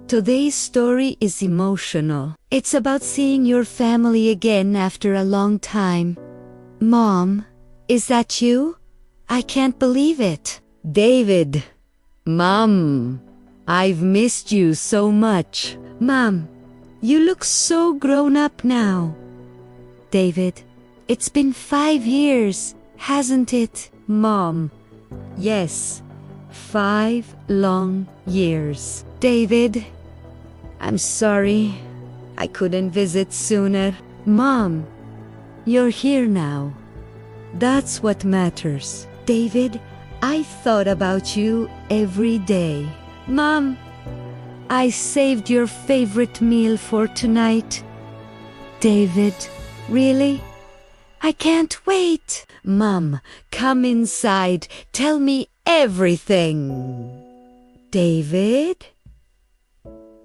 Today's story is emotional. It's about seeing your family again after a long time. Mom, is that you? I can't believe it. David. Mom, I've missed you so much. Mom, you look so grown up now. David, it's been 5 years, hasn't it? Mom, yes, 5 long years. David, I'm sorry I couldn't visit sooner. Mom, you're here now. That's what matters. David, I thought about you every day. Mom, I saved your favorite meal for tonight. David, really? I can't wait. Mom, come inside. Tell me everything. David?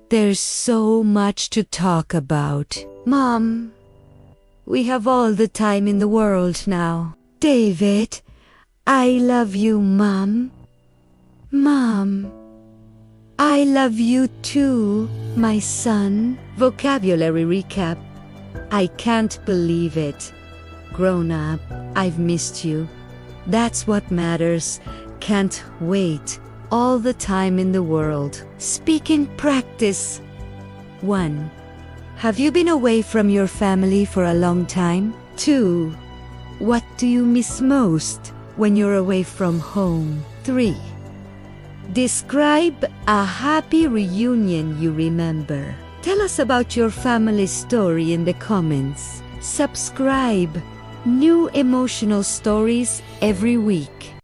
There's so much to talk about. Mom, we have all the time in the world now. David, I love you, Mom. Mom, I love you too, my son. Vocabulary recap. I can't believe it. Grown up, I've missed you. That's what matters. Can't wait. All the time in the world. Speaking practice. 1. Have you been away from your family for a long time? 2. What do you miss most when you're away from home? 3. Describe a happy reunion you remember. Tell us about your family story in the comments. Subscribe. New emotional stories every week.